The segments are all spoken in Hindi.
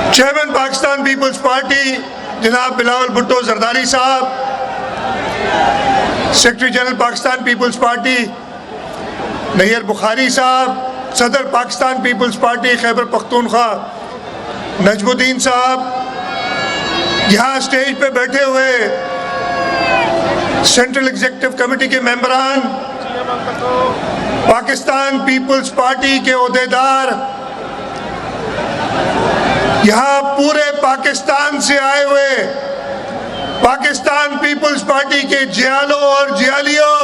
चेयरमैन पाकिस्तान पीपल्स पार्टी जनाब बिलावल भुट्टो जरदारी साहब, secretary general Pakistan Peoples Party Nayyar Bukhari साहब, सदर पाकिस्तान पीपल्स पार्टी खैबर पख्तूनख्वा नजमुद्दीन साहब, यहाँ स्टेज पे बैठे हुए सेंट्रल एग्जीक्यूटिव कमेटी के मेंबरान, पाकिस्तान पीपल्स पार्टी के ओहदेदार, यहाँ पूरे पाकिस्तान से आए हुए पाकिस्तान पीपल्स पार्टी के जियालों और जियालियों,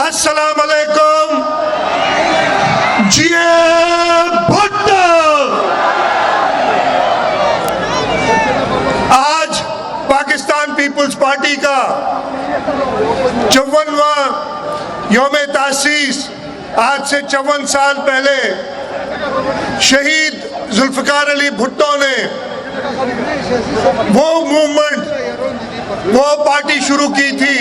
अस्सलाम वालेकुम। जिए भुट्टो। आज पाकिस्तान पीपल्स पार्टी का 54वां यौम तासीस, आज से 54 साल पहले शहीद जुल्फकार अली भुट्टो ने वो मूवमेंट, वो पार्टी शुरू की थी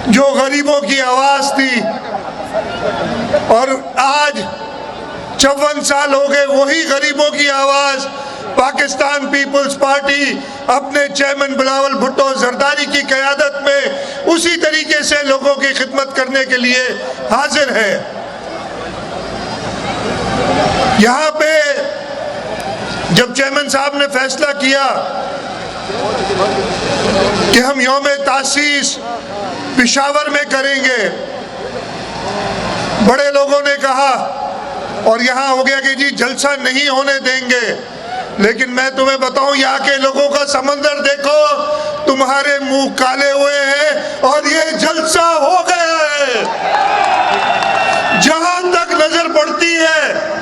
जो गरीबों की आवाज थी, और आज 54 साल हो गए वही गरीबों की आवाज पाकिस्तान पीपल्स पार्टी अपने चेयरमैन बिलावल भुट्टो जरदारी की क़यादत में उसी तरीके से लोगों की खिदमत करने के लिए हाजिर है। यहाँ पे जब चेयरमैन साहब ने फैसला किया कि हम यौम तासीस पेशावर में करेंगे, बड़े लोगों ने कहा, और यहाँ हो गया कि जी जलसा नहीं होने देंगे, लेकिन मैं तुम्हें बताऊं यहाँ के लोगों का समंदर देखो, तुम्हारे मुंह काले हुए हैं और ये जलसा हो गया है। जहां तक नजर पड़ती है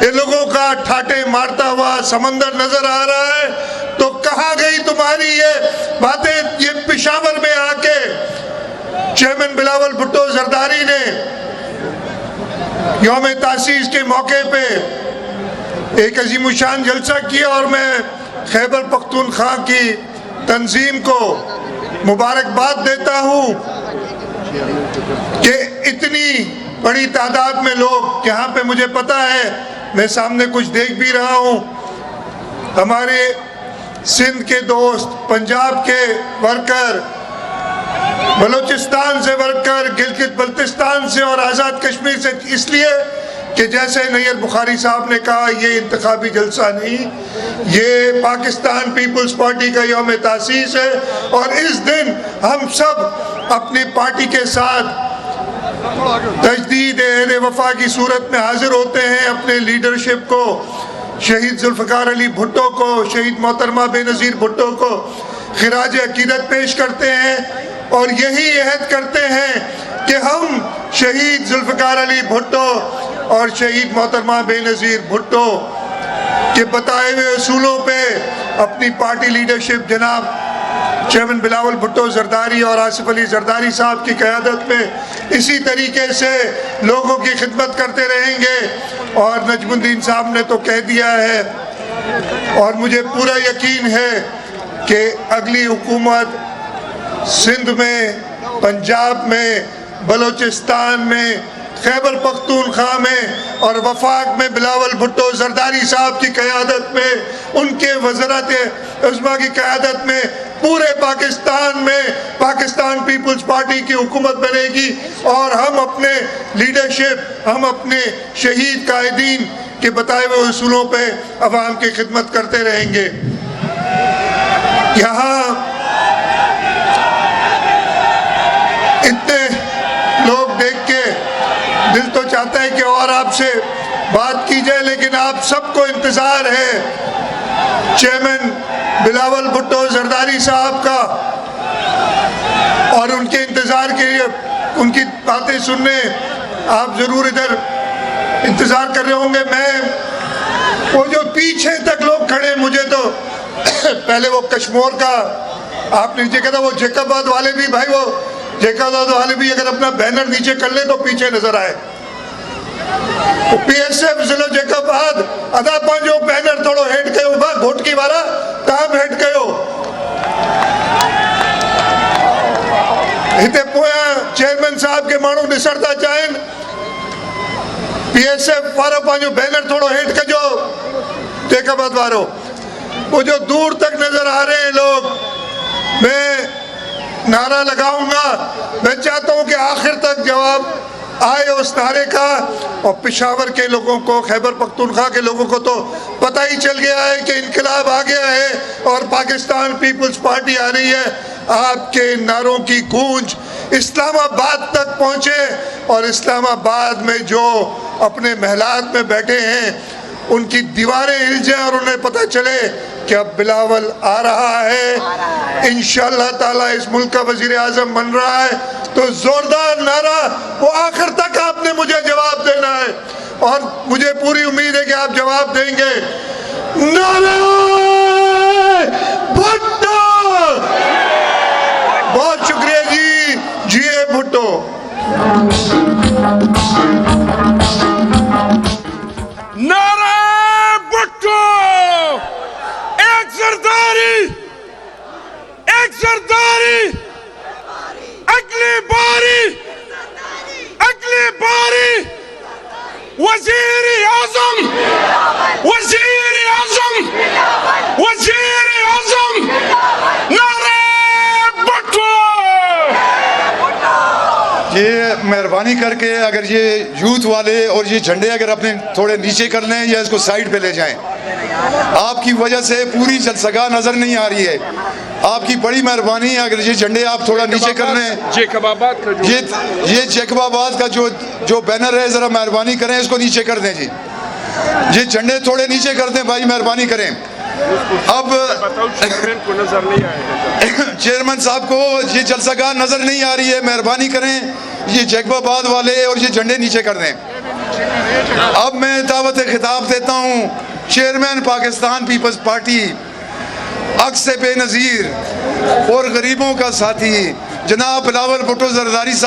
ये लोगों का ठाटे मारता हुआ समंदर नजर आ रहा है। तो कहाँ गई तुम्हारी ये बातें? ये पेशावर में आके चेयरमैन बिलावल भुट्टो जरदारी ने यौम तासीस के मौके पे एक अजीमुशान जलसा किया, और मैं खैबर पख्तूनख्वा की तंजीम को मुबारकबाद देता हूँ कि इतनी बड़ी तादाद में लोग यहाँ पे, मुझे पता है, मैं सामने कुछ देख भी रहा हूँ, हमारे सिंध के दोस्त, पंजाब के वर्कर, बलूचिस्तान से वर्कर, गिलगित बल्तिस्तान से और आज़ाद कश्मीर से, इसलिए कि जैसे नैयर बुखारी साहब ने कहा, ये इंतखाबी जलसा नहीं, ये पाकिस्तान पीपल्स पार्टी का यौम तासीस है, और इस दिन हम सब अपनी पार्टी के साथ तजदीद अहद वफा की सूरत में हाजिर होते हैं, अपने लीडरशिप को, शहीद जुल्फकार अली भुट्टो को, शहीद मोहतरमा बेनज़ीर भुट्टो को खिराज अकीदत पेश करते हैं, और यही अहद करते हैं कि हम शहीद जुल्फकार अली भुट्टो और शहीद मोहतरमा बेनज़ीर भुट्टो के बताए हुए असूलों पे अपनी पार्टी लीडरशिप जनाब चेयरमैन बिलावल भुट्टो जरदारी और आसिफ अली जरदारी साहब की क़यादत में इसी तरीके से लोगों की खिदमत करते रहेंगे। और नजमुद्दीन साहब ने तो कह दिया है, और मुझे पूरा यकीन है कि अगली हुकूमत सिंध में, पंजाब में, बलूचिस्तान में, खैबर पख्तूनख्वा में और वफाक में बिलावल भुट्टो जरदारी साहब की क़यादत में, उनके वज़रात उज़्मा की क़यादत में पूरे पाकिस्तान में पाकिस्तान पीपल्स पार्टी की हुकूमत बनेगी, और हम अपने लीडरशिप, हम अपने शहीद कायदीन के बताए हुए उसूलों पे अवाम की खिदमत करते रहेंगे। यहाँ इतने लोग देख के दिल तो चाहता है कि और आपसे बात की जाए, लेकिन आप सबको इंतज़ार है चेयरमैन बिलावल भुट्टो जरदारी साहब का, और उनके इंतज़ार के लिए, उनकी बातें सुनने आप ज़रूर इधर इंतज़ार कर रहे होंगे। मैं वो जो पीछे तक लोग खड़े, मुझे तो पहले वो कश्मीर का आपने नीचे कहा था, वो जैकबाद वाले भी, भाई वो जैकबाद वाले भी अगर अपना बैनर नीचे कर ले तो पीछे नजर आए। पीएसएफ जिला जैकबाद अदा पांचो बैनर थोड़ो हेड कयो, बा घोटकी वाला काम हेड कयो। हिते पोयां चेयरमैन साहब के माण्हू ॾिसण था चाहिनि, BSF वारो पंहिंजो बैनर थोड़ो हेठि कजो जैकबाबाद वारो, वो जो दूर तक नजर आ रहे हैं लोग। मैं नारा लगाऊंगा, मैं चाहता हूं कि आखिर तक जवाब आए उस नारे का। और पेशावर के लोगों को, खैबर पख्तूनख्वा के लोगों को तो पता ही चल गया है कि इनकलाब आ गया है और पाकिस्तान पीपल्स पार्टी आ रही है। आपके नारों की गूंज इस्लामाबाद तक पहुंचे और इस्लामाबाद में जो अपने महलात में बैठे हैं उनकी दीवारें हिल जाएं और उन्हें पता चले कि अब बिलावल आ रहा है। इंशाअल्लाह ताला इस मुल्क का वजीर आजम बन रहा है। तो जोरदार नारा, वो आखिर तक आपने मुझे जवाब देना है और मुझे पूरी उम्मीद है कि आप जवाब देंगे। नारे भुट्टो! बहुत शुक्रिया जी, जीए भुट्टो। नारे भुट्टो! एक सरदारी, अगली बारी वजीर आजम नारे भुट्टो! ये मेहरबानी करके अगर ये यूथ वाले और ये झंडे अगर अपने थोड़े नीचे कर लें या इसको साइड पे ले जाएं। आपकी वजह से पूरी जलसगाह नजर नहीं आ रही है। आपकी बड़ी मेहरबानी है अगर ये झंडे आप थोड़ा नीचे कर लें। जैकबाबाद का ये जैकबाबाद का जो बैनर है जरा मेहरबानी करें इसको नीचे कर दें जी। ये झंडे थोड़े नीचे कर दें भाई, मेहरबानी करें। अब को नजर नहीं आएगा चेयरमैन साहब को ये जलसगाह नजर नहीं आ रही है, मेहरबानी करें ये जैकबाबाद वाले और ये झंडे नीचे कर दें। अब मैं दावत खिताब देता हूँ चेयरमैन पाकिस्तान पीपल्स पार्टी अक्स बेनज़ीर और गरीबों का साथी जनाब बिलावल भुट्टो जरदारी साहब।